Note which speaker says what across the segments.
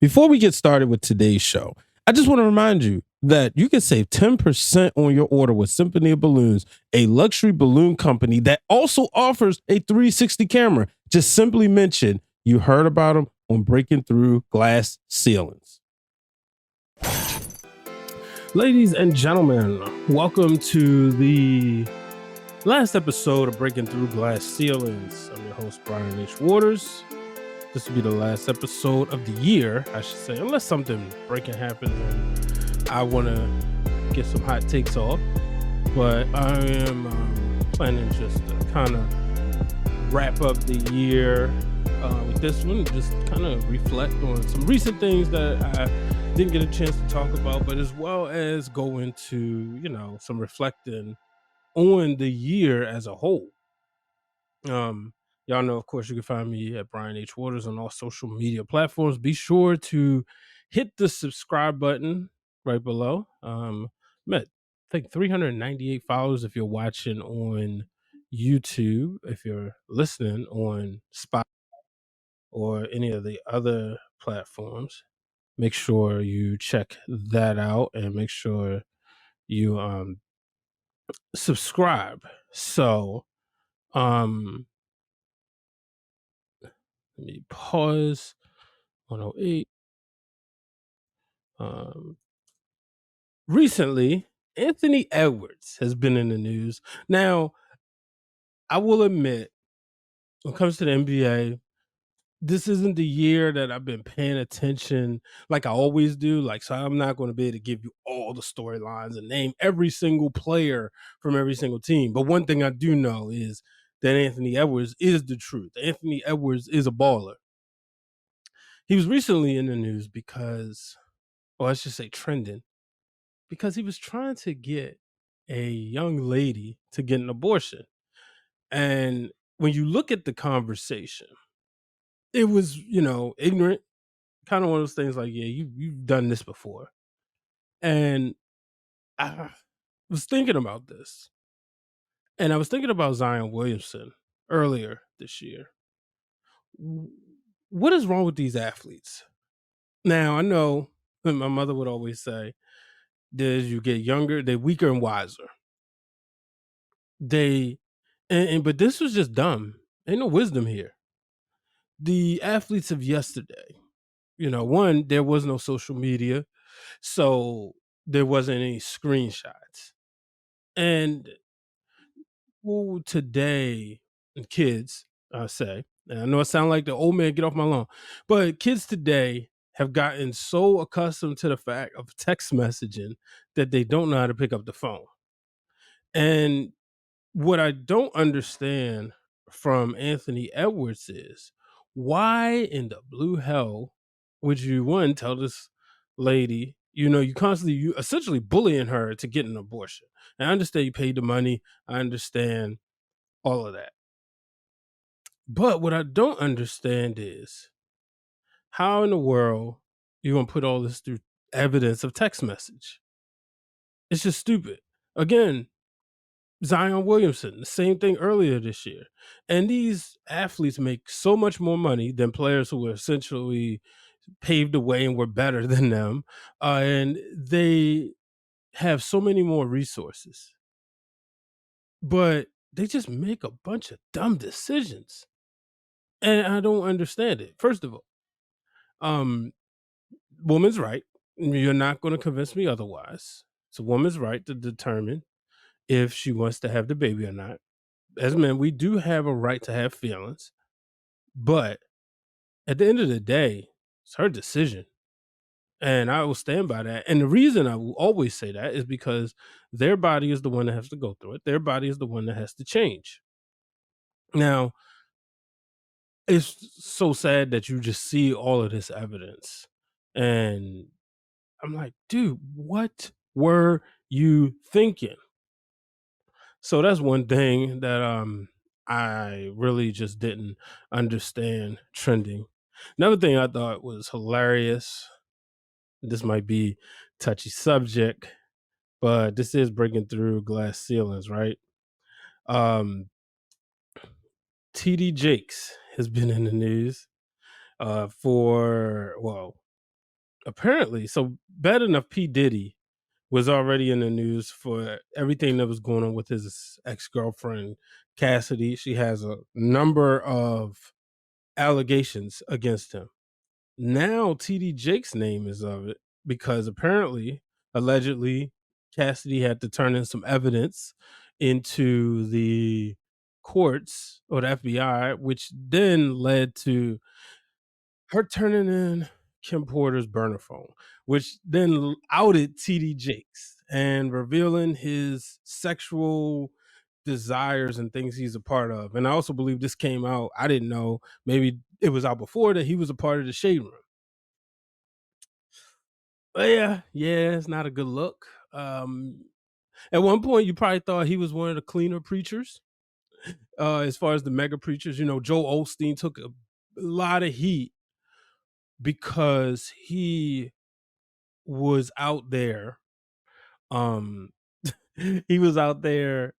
Speaker 1: Before we get started with today's show, I just want to remind you that you can save 10% on your order with Symphony of Balloons, a luxury balloon company that also offers a 360 camera. Just simply mention you heard about them on Breaking Through Glass Ceilings. Ladies and gentlemen, welcome to the last episode of Breaking Through Glass Ceilings. I'm your host, Brian H. Waters. This will be the last episode of the year, I should say, unless something breaking happens and I want to get some hot takes off. But I am planning just to kind of wrap up the year with this one, just kind of reflect on some recent things that I didn't get a chance to talk about, but as well as go into, some reflecting on the year as a whole. Y'all know, of course, you can find me at Brian H. Waters on all social media platforms. Be sure to hit the subscribe button right below. I'm at, I think, 398 followers if you're watching on YouTube. If you're listening on Spotify or any of the other platforms, make sure you check that out and make sure you subscribe. So, let me pause. 108. Recently, Anthony Edwards has been in the news. Now, I will admit, when it comes to the NBA, this isn't the year that I've been paying attention like I always do. So I'm not going to be able to give you all the storylines and name every single player from every single team. But one thing I do know is that Anthony Edwards is the truth. Anthony Edwards is a baller. He was recently in the news because, or I should say trending, because he was trying to get a young lady to get an abortion. And when you look at the conversation, it was, ignorant, kind of one of those things like, yeah, you've done this before. And I was thinking about this. And I was thinking about Zion Williamson earlier this year. What is wrong with these athletes? Now, I know my mother would always say, as you get younger, they're weaker and wiser. But this was just dumb. Ain't no wisdom here. The athletes of yesterday, one, there was no social media, so there wasn't any screenshots. And today, kids, I say, and I know it sounds like the old man, get off my lawn, but kids today have gotten so accustomed to the fact of text messaging that they don't know how to pick up the phone. And what I don't understand from Anthony Edwards is why in the blue hell would you, one, tell this lady, you essentially bullying her to get an abortion. And I understand you paid the money. I understand all of that. But what I don't understand is how in the world you're going to put all this through evidence of text message. It's just stupid. Again, Zion Williamson, the same thing earlier this year. And these athletes make so much more money than players who were essentially paved the way and were better than them. And they have so many more resources. But they just make a bunch of dumb decisions. And I don't understand it. First of all, woman's right. You're not going to convince me otherwise. It's a woman's right to determine if she wants to have the baby or not. As men, we do have a right to have feelings, but at the end of the day, it's her decision. And I will stand by that. And the reason I will always say that is because their body is the one that has to go through it. Their body is the one that has to change. Now, it's so sad that you just see all of this evidence. And I'm like, dude, what were you thinking? So that's one thing that I really just didn't understand trending. Another thing I thought was hilarious. This might be touchy subject, but this is breaking through glass ceilings, right? TD Jakes has been in the news apparently, so bad enough P. Diddy was already in the news for everything that was going on with his ex-girlfriend, Cassidy. She has a number of allegations against him. Now TD Jake's name is of it because apparently, allegedly, Cassidy had to turn in some evidence into the courts or the FBI, which then led to her turning in Kim Porter's burner phone, which then outed TD Jakes and revealing his sexual desires and things he's a part of. And I also believe this came out, I didn't know, maybe it was out before that he was a part of the Shade Room. But yeah, it's not a good look. At one point, you probably thought he was one of the cleaner preachers. As far as the mega preachers, Joel Osteen took a lot of heat because he was out there. He was out there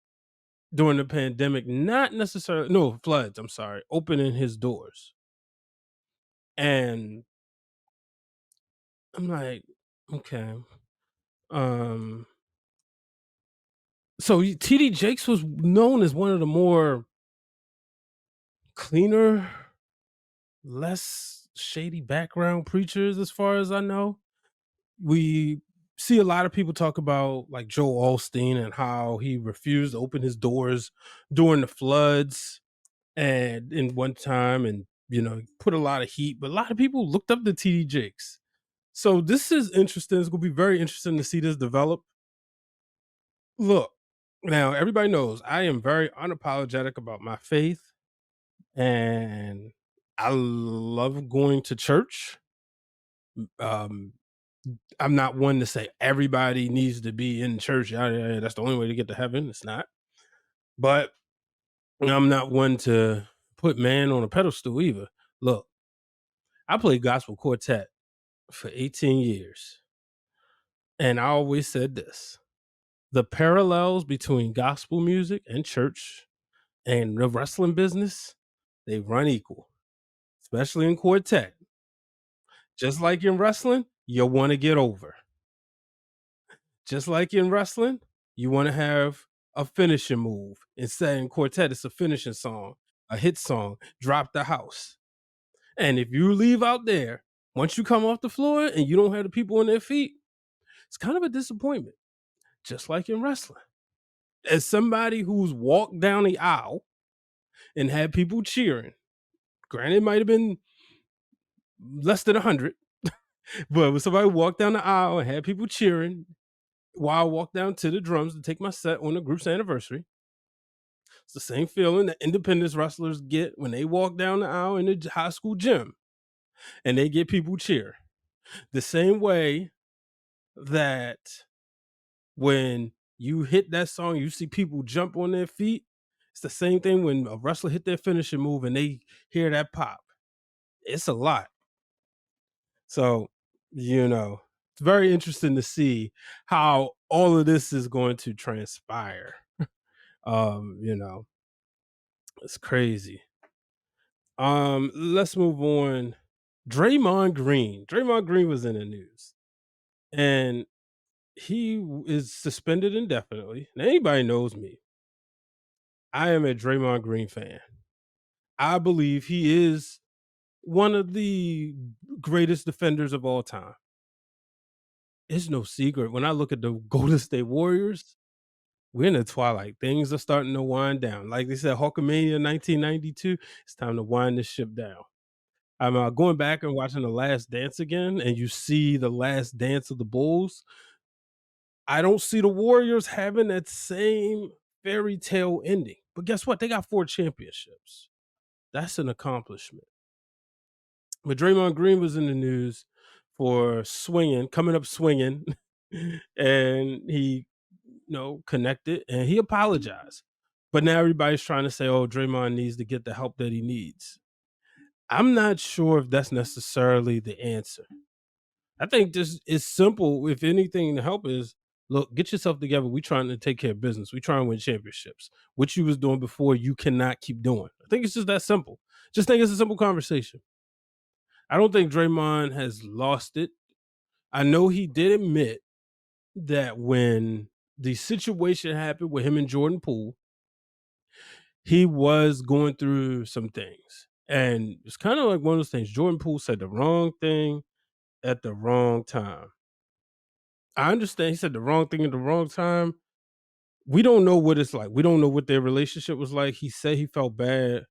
Speaker 1: during the pandemic, not necessarily floods. I'm sorry, opening his doors, and I'm like, okay. So TD Jakes was known as one of the more cleaner, less shady background preachers, as far as I know. We see a lot of people talk about like Joel Osteen and how he refused to open his doors during the floods and in one time, and put a lot of heat, but a lot of people looked up to TD Jakes. So this is interesting. It's gonna be very interesting to see this develop. Look, now everybody knows I am very unapologetic about my faith, and I love going to church. Um, I'm not one to say everybody needs to be in church. Yeah, that's the only way to get to heaven. It's not. But I'm not one to put man on a pedestal either. Look, I played gospel quartet for 18 years. And I always said this: the parallels between gospel music and church and the wrestling business, they run equal, especially in quartet. Just like in wrestling, you want to get over. Just like in wrestling, you want to have a finishing move. Instead, in quartet, it's a finishing song, a hit song, drop the house. And if you leave out there, once you come off the floor and you don't have the people on their feet, it's kind of a disappointment, just like in wrestling. As somebody who's walked down the aisle and had people cheering, granted, it might have been less than 100, but when somebody walked down the aisle and had people cheering while I walked down to the drums to take my set on the group's anniversary, it's the same feeling that independence wrestlers get when they walk down the aisle in the high school gym and they get people cheer. The same way that when you hit that song, you see people jump on their feet. It's the same thing when a wrestler hit their finishing move and they hear that pop. It's a lot. So, it's very interesting to see how all of this is going to transpire. Um, you know, it's crazy. Let's move on. Draymond Green. Draymond Green was in the news, and he is suspended indefinitely. Now, anybody knows me. I am a Draymond Green fan. I believe he is one of the greatest defenders of all time. It's no secret. When I look at the Golden State Warriors, we're in the twilight. Things are starting to wind down. Like they said, Hulkamania 1992, it's time to wind this ship down. I'm going back and watching The Last Dance again, and you see the last dance of the Bulls. I don't see the Warriors having that same fairy tale ending. But guess what? They got 4 championships. That's an accomplishment. But Draymond Green was in the news for coming up swinging, and he, connected and he apologized. But now everybody's trying to say, oh, Draymond needs to get the help that he needs. I'm not sure if that's necessarily the answer. I think this is simple. If anything, the help is, look, get yourself together. We trying to take care of business. We trying to win championships. What you was doing before, you cannot keep doing. I think it's just that simple. Just think it's a simple conversation. I don't think Draymond has lost it. I know he did admit that when the situation happened with him and Jordan Poole, he was going through some things. And it's kind of like one of those things. Jordan Poole said the wrong thing at the wrong time. I understand he said the wrong thing at the wrong time. We don't know what it's like. We don't know what their relationship was like. He said he felt bad.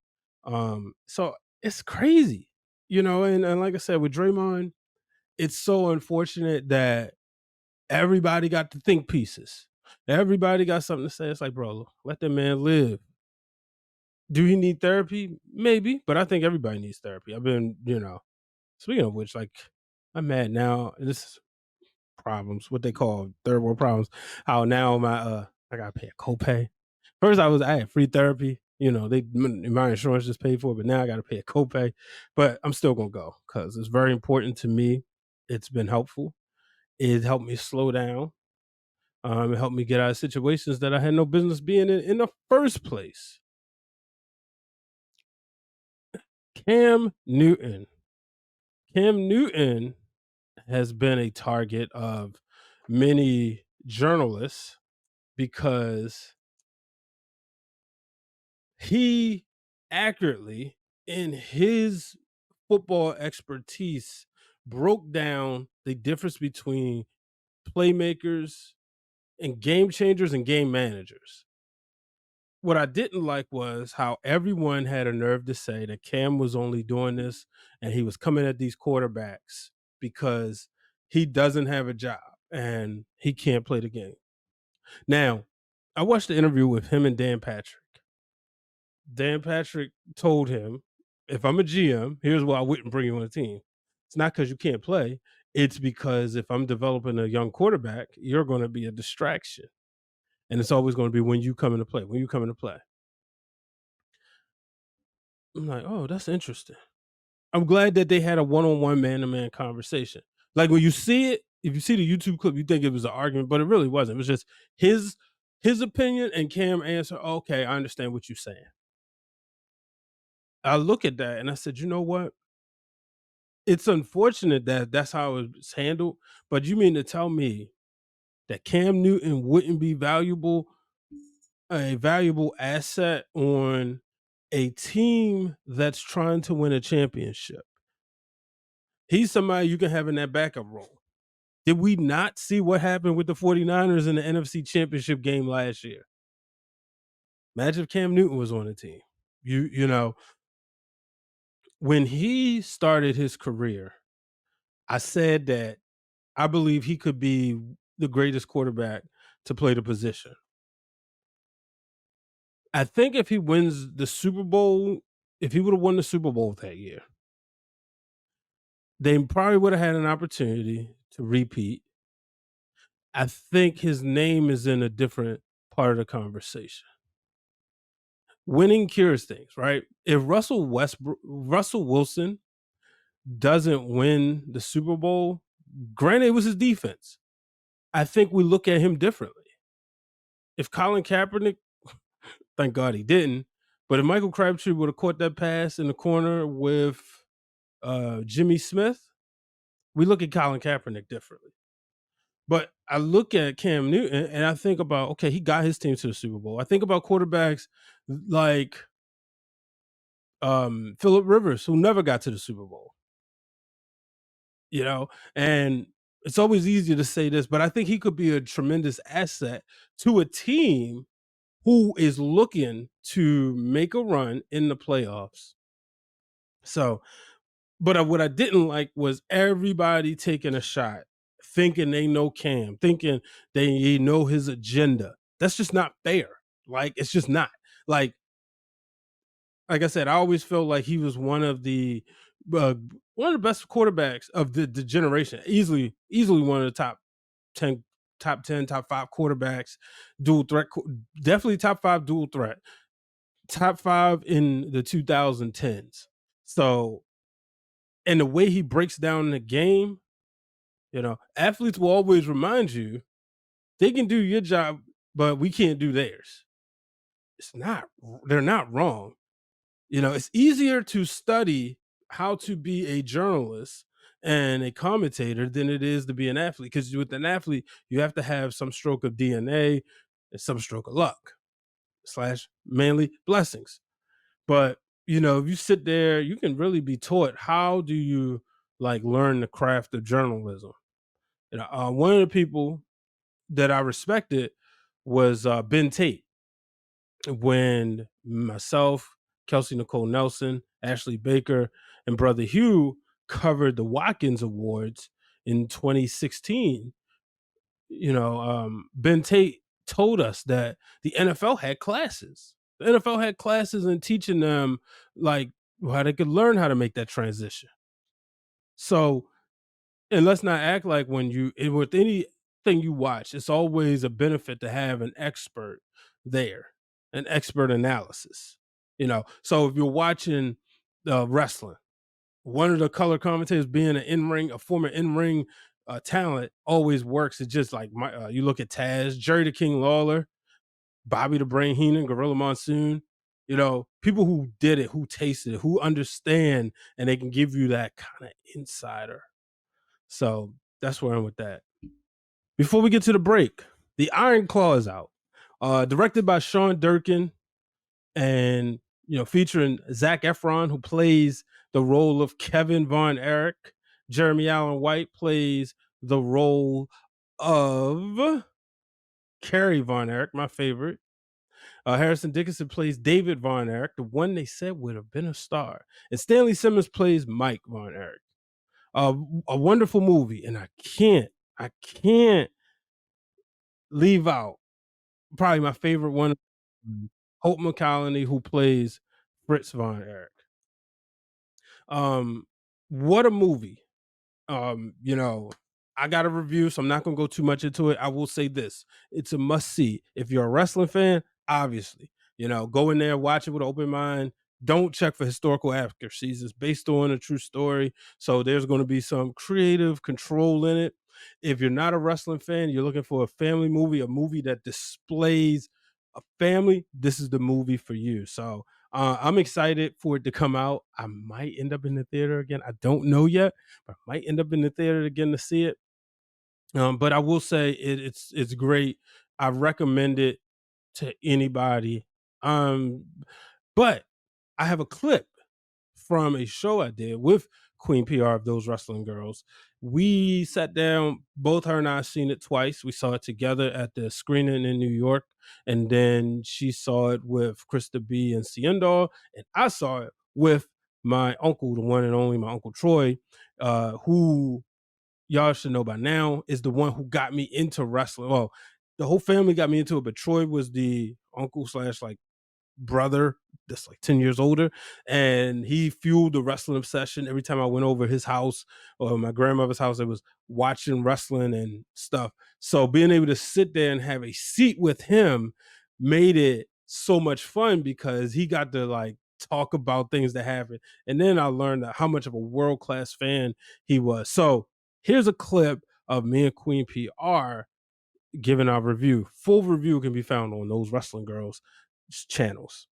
Speaker 1: So it's crazy, and like I said, with Draymond, it's so unfortunate that everybody got the think pieces. Everybody got something to say. It's like, bro, let that man live. Do he need therapy? Maybe, but I think everybody needs therapy. I've been, speaking of which, like, I'm mad now. This is problems, what they call third world problems. How now I gotta pay a copay. First, I had free therapy. My insurance just paid for it, but now I got to pay a copay. But I'm still gonna go because it's very important to me. It's been helpful. It helped me slow down. It helped me get out of situations that I had no business being in the first place. Cam Newton. Cam Newton has been a target of many journalists because he accurately, in his football expertise, broke down the difference between playmakers and game changers and game managers. What I didn't like was how everyone had a nerve to say that Cam was only doing this and he was coming at these quarterbacks because he doesn't have a job and he can't play the game. Now, I watched the interview with him and Dan Patrick. Dan Patrick told him, if I'm a GM, here's why I wouldn't bring you on a team. It's not because you can't play. It's because if I'm developing a young quarterback, you're going to be a distraction. And it's always going to be when you come into play, I'm like, oh, that's interesting. I'm glad that they had a one-on-one man-to-man conversation. Like when you see it, if you see the YouTube clip, you think it was an argument, but it really wasn't. It was just his opinion and Cam answer. Okay, I understand what you're saying. I look at that and I said, you know what? It's unfortunate that that's how it's handled, but you mean to tell me that Cam Newton wouldn't be a valuable asset on a team that's trying to win a championship? He's somebody you can have in that backup role. Did we not see what happened with the 49ers in the NFC Championship game last year? Imagine if Cam Newton was on the team. You know, when he started his career, I said that I believe he could be the greatest quarterback to play the position. I think if he wins the Super Bowl, if he would have won the Super Bowl that year, they probably would have had an opportunity to repeat. I think his name is in a different part of the conversation. Winning cures things, right? If Russell Wilson doesn't win the Super Bowl, granted it was his defense, I think we look at him differently. If Colin Kaepernick, thank God he didn't, but if Michael Crabtree would have caught that pass in the corner with Jimmy Smith, we look at Colin Kaepernick differently. But I look at Cam Newton and I think about, okay, he got his team to the Super Bowl. I think about quarterbacks like Phillip Rivers, who never got to the Super Bowl. And it's always easy to say this, but I think he could be a tremendous asset to a team who is looking to make a run in the playoffs. So, but what I didn't like was everybody taking a shot, thinking they know Cam, thinking they know his agenda. That's just not fair. Like, it's just not. Like I said, I always felt like he was one of the best quarterbacks of the generation. Easily one of the top 10, top 5 quarterbacks, dual threat, definitely top 5 dual threat, top 5 in the 2010s. So, and the way he breaks down the game, athletes will always remind you they can do your job, but we can't do theirs. They're not wrong. It's easier to study how to be a journalist and a commentator than it is to be an athlete. Because with an athlete, you have to have some stroke of DNA and some stroke of luck / mainly blessings. But if you sit there, you can really be taught how do you learn the craft of journalism. One of the people that I respected was Ben Tate. When myself, Kelsey Nicole Nelson, Ashley Baker, and Brother Hugh covered the Watkins Awards in 2016, Ben Tate told us that the NFL had classes. The NFL had classes in teaching them how they could learn how to make that transition. So, and let's not act like with anything you watch, it's always a benefit to have an expert there, an expert analysis. So if you're watching wrestling, one of the color commentators being a former in-ring talent always works. It's just like you look at Taz, Jerry the King Lawler, Bobby the Brain Heenan, Gorilla Monsoon, people who did it, who tasted it, who understand, and they can give you that kind of insider. So that's where I'm with that. Before we get to the break, The Iron Claw is out. Directed by Sean Durkin and, featuring Zac Efron, who plays the role of Kevin Von Erich. Jeremy Allen White plays the role of Carrie Von Erich, my favorite. Harrison Dickinson plays David Von Erich, the one they said would have been a star. And Stanley Simmons plays Mike Von Erich. A wonderful movie, and I can't leave out probably my favorite one, Hope McCallany, who plays Fritz Von Erich. What a movie. I got a review, so I'm not going to go too much into it. I will say this. It's a must-see. If you're a wrestling fan, obviously, go in there, watch it with an open mind. Don't check for historical accuracies. It's based on a true story, so there's going to be some creative control in it. If you're not a wrestling fan, you're looking for a family movie, a movie that displays a family, this is the movie for you. So I'm excited for it to come out. I might end up in the theater again. I don't know yet, but I might end up in the theater again to see it. But I will say it's great. I recommend it to anybody. But I have a clip from a show I did with Queen P.R of Those Wrestling Girls. We sat down, both her and I seen it twice. We saw it together at the screening in New York, and then she saw it with Krista B and Ciendor, and I saw it with my uncle, the one and only my Uncle Troy, who y'all should know by now is the one who got me into wrestling. Well, the whole family got me into it, but Troy was the uncle / brother that's 10 years older, and he fueled the wrestling obsession. Every time I went over his house or my grandmother's house, I was watching wrestling and stuff. So being able to sit there and have a seat with him made it so much fun because he got to talk about things that happened. And then I learned how much of a world-class fan he was. So here's a clip of me and Queen PR giving our review. Full review can be found on Those Wrestling Girls channels.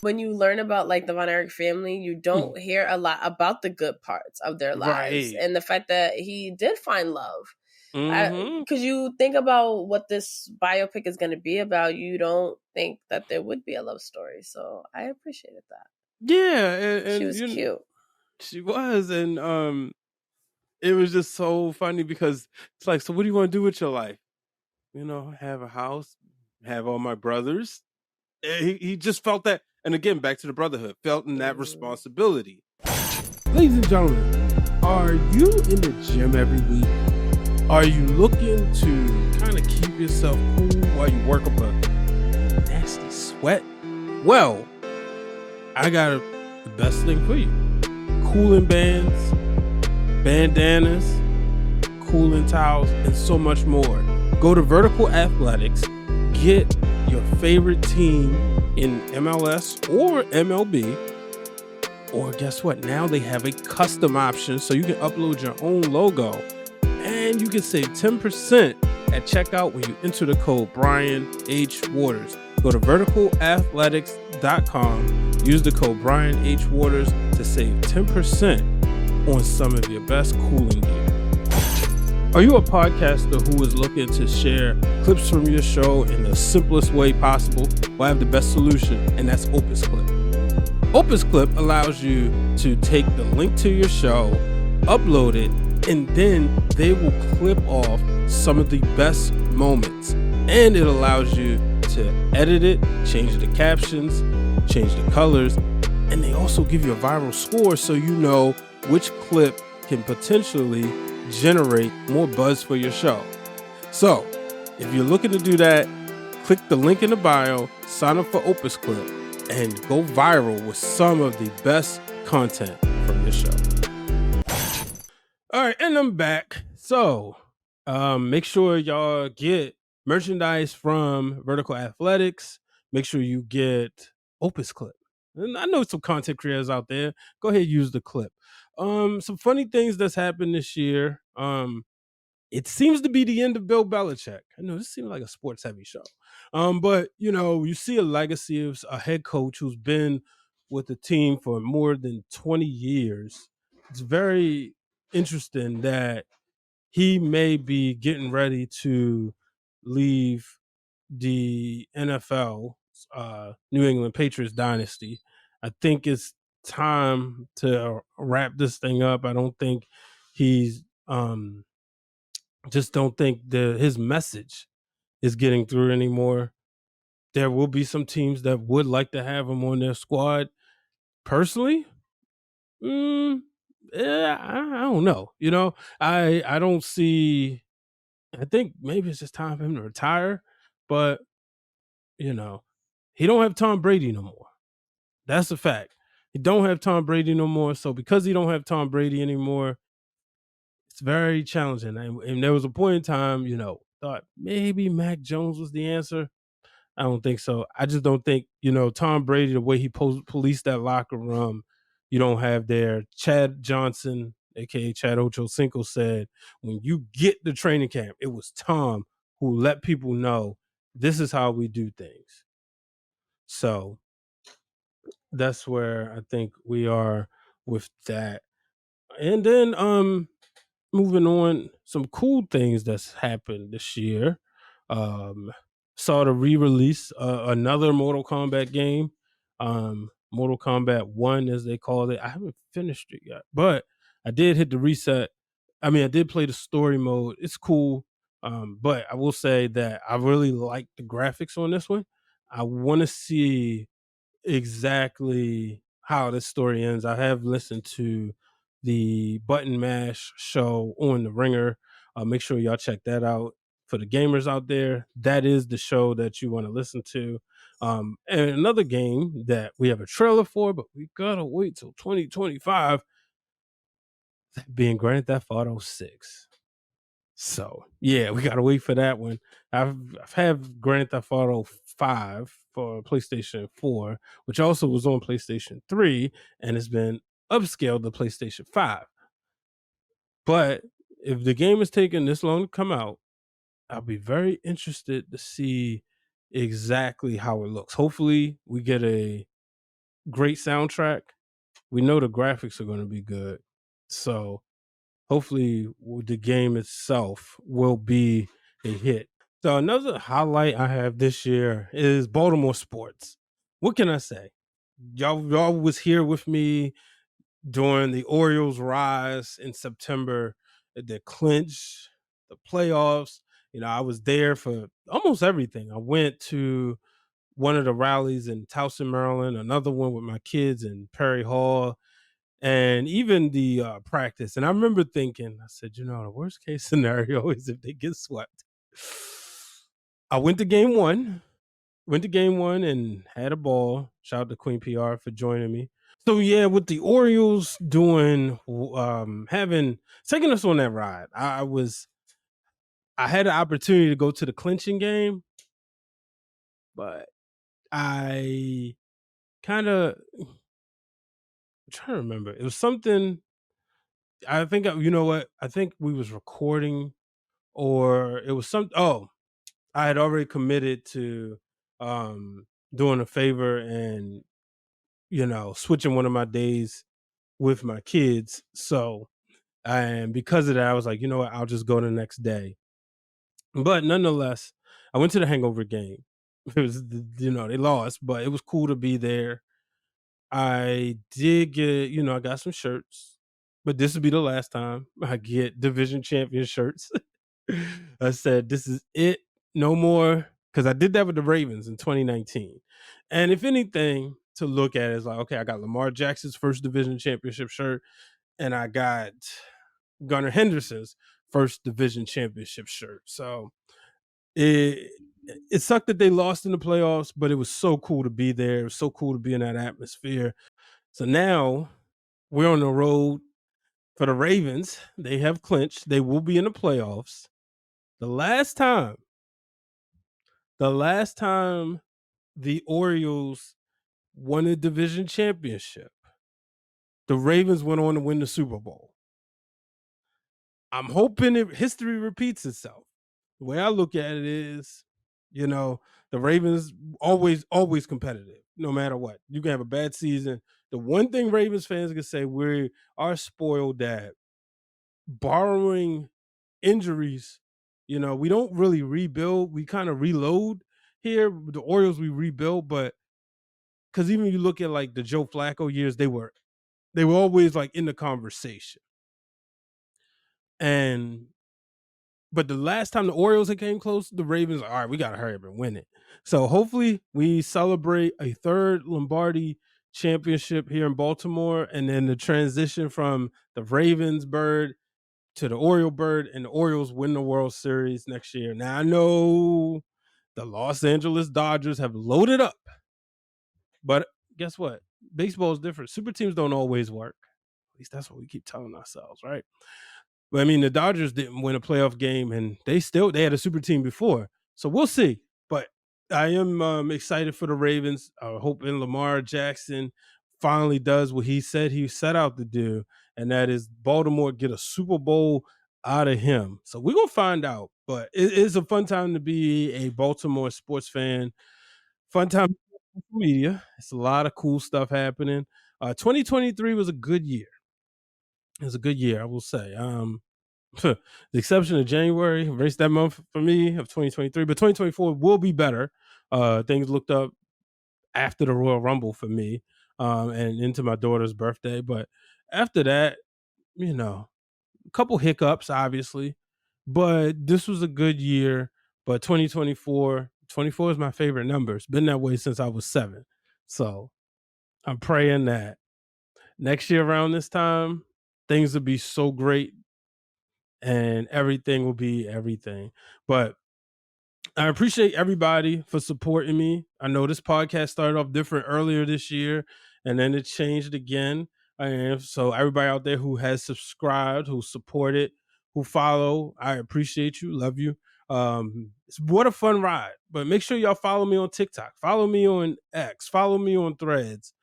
Speaker 2: When you learn about the Von Erich family, you don't hear a lot about the good parts of their lives, and the fact that he did find love. Because you think about what this biopic is going to be about, you don't think that there would be a love story. So I appreciated that.
Speaker 1: Yeah, and
Speaker 2: she was cute.
Speaker 1: She was, and it was just so funny because it's so what do you want to do with your life? Have a house, have all my brothers. He just felt that, and again, back to the brotherhood, felt in that responsibility. Ladies and gentlemen, are you in the gym every week? Are you looking to kind of keep yourself cool while you work up a nasty sweat? Well, I got the best thing for you. Cooling bands, bandanas, cooling towels, and so much more. Go to Vertical Athletics, get your favorite team in MLS or MLB, or guess what? Now they have a custom option so you can upload your own logo, and you can save 10% at checkout when you enter the code Brian H. Waters. Go to verticalathletics.com, use the code Brian H. Waters to save 10%. on some of your best cooling gear. Are you a podcaster who is looking to share clips from your show in the simplest way possible? Well, I have the best solution, and that's Opus Clip. Opus Clip allows you to take the link to your show, upload it, and then they will clip off some of the best moments. And it allows you to edit it, change the captions, change the colors, and they also give you a viral score so you know which clip can potentially generate more buzz for your show. So, if you're looking to do that, click the link in the bio, sign up for Opus Clip, and go viral with some of the best content from your show. All right, and I'm back. So, make sure y'all get merchandise from Vertical Athletics. Make sure you get Opus Clip. And I know some content creators out there. Go ahead and use the clip. Some funny things that's happened this year. It seems to be the end of Bill Belichick. I know this seems like a sports heavy show. But you see a legacy of a head coach who's been with the team for more than 20 years. It's very interesting that he may be getting ready to leave the NFL, New England Patriots dynasty. I think it's time to wrap this thing up. I don't think he's just don't think his message is getting through anymore. There will be some teams that would like to have him on their squad. Personally, I don't know. I don't see. I think maybe it's just time for him to retire, but he don't have Tom Brady no more. That's a fact. He don't have Tom Brady no more. So because he don't have Tom Brady anymore, it's very challenging. And there was a point in time, thought maybe Mac Jones was the answer. I don't think so. I just don't think, Tom Brady, the way he policed that locker room, you don't have there. Chad Johnson, aka Chad Ochocinco, said when you get the training camp, it was Tom who let people know this is how we do things. So that's where I think we are with that. And then moving on, some cool things that's happened this year. Saw the re-release another Mortal Kombat game, Mortal Kombat 1 as they call it. I haven't finished it yet, but I did hit the reset. I mean, I did play the story mode. It's cool, but I will say that I really like the graphics on this one. I want to see exactly how this story ends. I have listened to the Button Mash show on the Ringer. Make sure y'all check that out. For the gamers out there, that is the show that you want to listen to. And another game that we have a trailer for, but we gotta wait till 2025. That being Grand Theft Auto 6. So yeah, we gotta wait for that one. I've had Grand Theft Auto 5 for PlayStation 4, which also was on PlayStation 3, and it's been upscaled to PlayStation 5. But if the game is taking this long to come out, I'll be very interested to see exactly how it looks. Hopefully, we get a great soundtrack. We know the graphics are going to be good. So hopefully the game itself will be a hit. So another highlight I have this year is Baltimore sports. What can I say? Y'all was here with me during the Orioles rise in September, the clinch, the playoffs. I was there for almost everything. I went to one of the rallies in Towson, Maryland, another one with my kids in Perry Hall, and even the practice. And I remember thinking, I said, the worst case scenario is if they get swept. I went to game one and had a ball. Shout out to Queen P.R for joining me. So yeah, with the Orioles doing taking us on that ride, I had an opportunity to go to the clinching game, but I kind of I'm trying to remember. It was something. I think you know what? I think we was recording, or it was some. Oh, I had already committed to doing a favor and switching one of my days with my kids. So, and because of that, I was like, you know what, I'll just go the next day. But nonetheless, I went to the Hangover game. It was, they lost, but it was cool to be there. I did get, I got some shirts, but this would be the last time I get division champion shirts. I said, this is it, no more. Because I did that with the Ravens in 2019. And if anything to look at is like, okay, I got Lamar Jackson's first division championship shirt, and I got Gunnar Henderson's first division championship shirt. So it it sucked that they lost in the playoffs, but it was so cool to be there. It was so cool to be in that atmosphere. So now we're on the road for the Ravens. They have clinched. They will be in the playoffs. The last time the Orioles won a division championship, the Ravens went on to win the Super Bowl. I'm hoping history repeats itself. The way I look at it is, the Ravens always competitive, no matter what. You can have a bad season. The one thing Ravens fans can say, we are spoiled that, borrowing injuries, we don't really rebuild. We kind of reload here. The Orioles, we rebuild, but because even you look at like the Joe Flacco years, they were always like in the conversation. And but the last time the Orioles had came close, the Ravens, all right, we got to hurry up and win it. So hopefully we celebrate a third Lombardi championship here in Baltimore, and then the transition from the Ravens bird to the Oriole bird, and the Orioles win the World Series next year. Now, I know the Los Angeles Dodgers have loaded up, but guess what? Baseball is different. Super teams don't always work. At least that's what we keep telling ourselves, right? But I mean, the Dodgers didn't win a playoff game, and they had a super team before. So we'll see. But I am excited for the Ravens. Hoping Lamar Jackson finally does what he said he set out to do, and that is Baltimore get a Super Bowl out of him. So we're going to find out. But it is a fun time to be a Baltimore sports fan. Fun time on social media. It's a lot of cool stuff happening. 2023 was a good year. It was a good year, I will say. The exception of January, race that month for me of 2023, but 2024 will be better. Things looked up after the Royal Rumble for me, and into my daughter's birthday. But after that, a couple hiccups, obviously, but this was a good year. But 2024 is my favorite number. It's been that way since I was 7. So I'm praying that next year around this time, things will be so great and everything will be everything. But I appreciate everybody for supporting me. I know this podcast started off different earlier this year, and then it changed again. And so everybody out there who has subscribed, who supported, who follow, I appreciate you, love you. What a fun ride. But make sure y'all follow me on TikTok, follow me on X, follow me on Threads,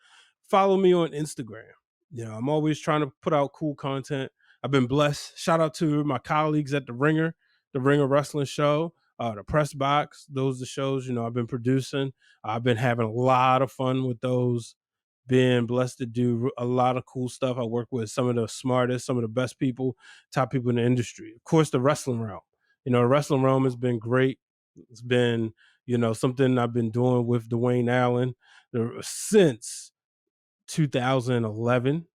Speaker 1: follow me on Instagram. I'm always trying to put out cool content. I've been blessed. Shout out to my colleagues at the Ringer Wrestling Show, the Press Box. Those are the shows, I've been producing. I've been having a lot of fun with those. Been blessed to do a lot of cool stuff. I work with some of the smartest, some of the best people, top people in the industry. Of course, the wrestling realm. The wrestling realm has been great. It's been, something I've been doing with Dwayne Allen since 2011.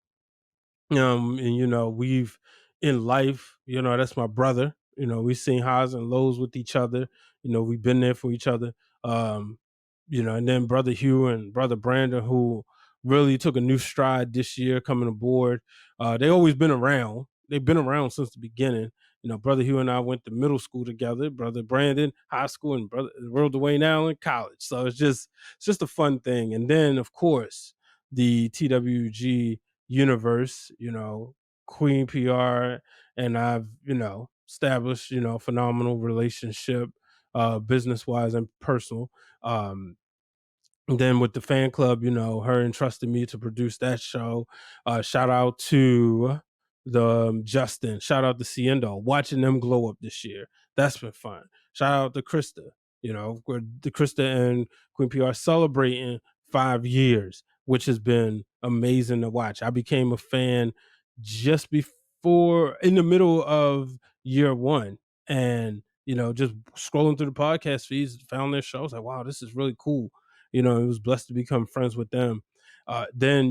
Speaker 1: And we've in life, that's my brother. We've seen highs and lows with each other. We've been there for each other. And then brother Hugh and brother Brandon, who really took a new stride this year coming aboard. They always been around. They've been around since the beginning. Brother Hugh and I went to middle school together. Brother Brandon, high school, and brother Real Dwayne Allen, college. So it's just a fun thing. And then of course the TWG universe, Queen P.R, and I've, established, phenomenal relationship, business wise and personal. And then with the fan club, her entrusted me to produce that show. Shout out to the Justin, shout out to Ciendo, watching them glow up this year. That's been fun. Shout out to Krista, the Krista and Queen PR celebrating 5 years. which has been amazing to watch. I became a fan just before, in the middle of year one, and just scrolling through the podcast feeds, found their show. I was like, wow, this is really cool. It was blessed to become friends with them. Then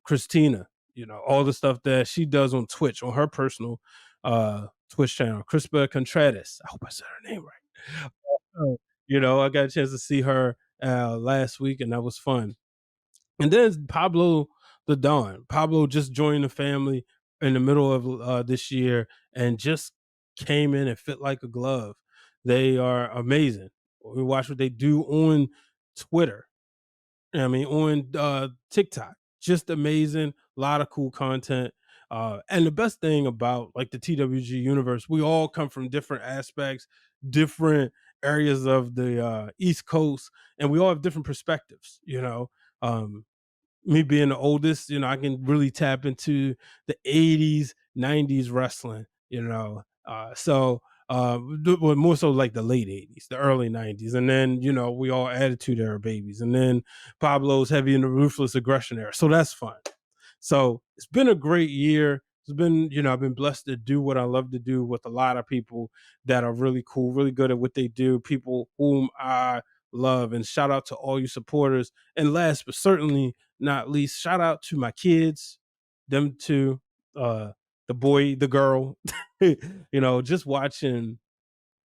Speaker 1: Christina, all the stuff that she does on Twitch, on her personal Twitch channel, Crispa Contreras. I hope I said her name right. I got a chance to see her last week, and that was fun. And then Pablo the Don. Pablo just joined the family in the middle of this year and just came in and fit like a glove. They are amazing. We watch what they do on Twitter. On TikTok. Just amazing. A lot of cool content. And the best thing about like the TWG universe, we all come from different aspects, different areas of the East Coast, and we all have different perspectives. Me being the oldest, I can really tap into the 80s, 90s wrestling, well, more so like the late 80s, the early 90s. And then, we all Attitude Era babies. And then Pablo's heavy in the Ruthless Aggression era. So that's fun. So it's been a great year. It's been, I've been blessed to do what I love to do with a lot of people that are really cool, really good at what they do, people whom I love. And shout out to all you supporters. And last but certainly not least, shout out to my kids, them two, the boy, the girl, just watching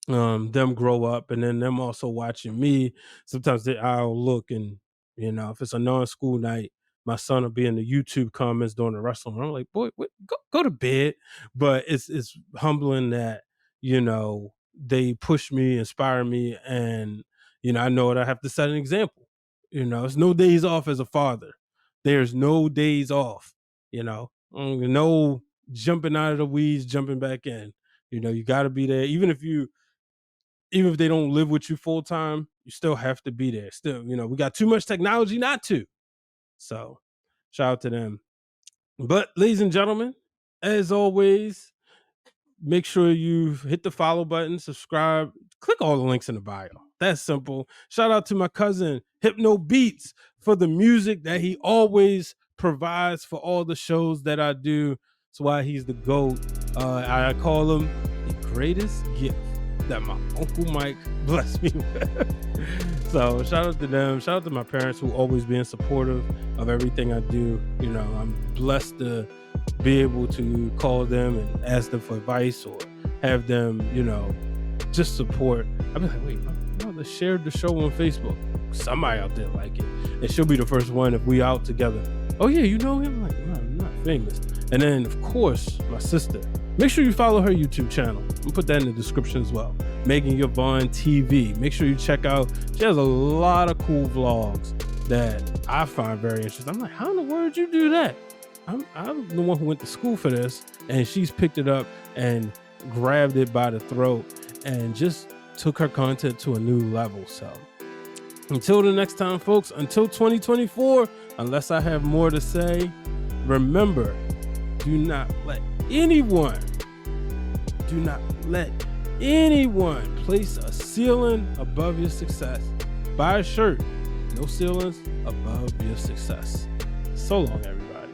Speaker 1: them grow up, and then them also watching me. Sometimes I'll look, and if it's a non-school night, my son will be in the YouTube comments during the wrestling. I'm like, boy, go to bed. But it's humbling that they push me, inspire me, and I know that I have to set an example. It's no days off as a father. There's no days off. No jumping out of the weeds, jumping back in. You got to be there, even if they don't live with you full time. You still have to be there. Still, we got too much technology not to. So, shout out to them. But, ladies and gentlemen, as always, make sure you hit the follow button, subscribe, click all the links in the bio. That's simple. Shout out to my cousin Hypno Beats for the music that he always provides for all the shows that I do. That's why he's the GOAT. I call him the greatest gift that my Uncle Mike blessed me with. So shout out to them. Shout out to my parents who always being supportive of everything I do. I'm blessed to be able to call them and ask them for advice, or have them, just support. I'll be like, wait, my mother shared the show on Facebook. Somebody out there like it. And she'll be the first one if we out together. Oh yeah, you know him? I'm like, no, I'm not famous. And then of course, my sister. Make sure you follow her YouTube channel. I'll put that in the description as well. Megan Yvonne TV. Make sure you check out. She has a lot of cool vlogs that I find very interesting. I'm like, how in the world did you do that? I'm the one who went to school for this, and she's picked it up and grabbed it by the throat and just took her content to a new level. So until the next time, folks, until 2024, unless I have more to say, remember, do not let anyone place a ceiling above your success. Buy a shirt, no ceilings above your success. So long, everybody.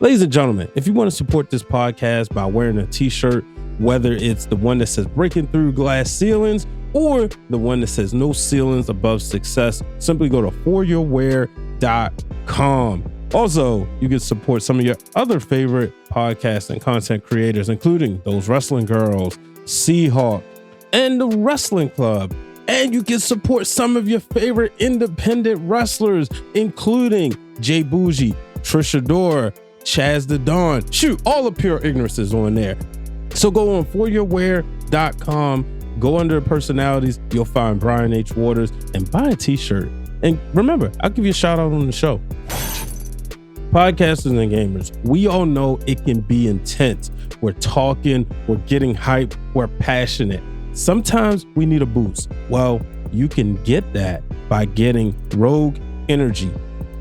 Speaker 1: Ladies and gentlemen, if you want to support this podcast by wearing a t-shirt, whether it's the one that says breaking through glass ceilings or the one that says no ceilings above success, simply go to foryourwear.com. Also, you can support some of your other favorite podcasts and content creators, including Those Wrestling Girls, Seahawk, and the Wrestling Club. And you can support some of your favorite independent wrestlers, including Jay Bougie, Trisha Dora, Chaz the Dawn. Shoot, all the Pure Ignorance is on there. So go on foryourwear.com, go under personalities, you'll find Brian H. Waters, and buy a t-shirt. And remember, I'll give you a shout out on the show. Podcasters and gamers, we all know it can be intense. We're talking, we're getting hyped, we're passionate. Sometimes we need a boost. Well, you can get that by getting Rogue Energy.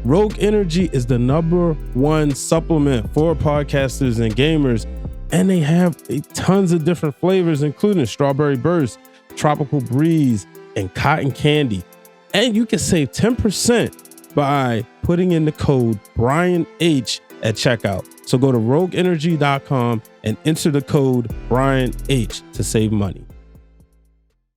Speaker 1: Rogue Energy is the #1 supplement for podcasters and gamers, and they have tons of different flavors, including Strawberry Burst, Tropical Breeze, and Cotton Candy. And you can save 10% by putting in the code Brian H at checkout. So go to rogueenergy.com and enter the code Brian H to save money.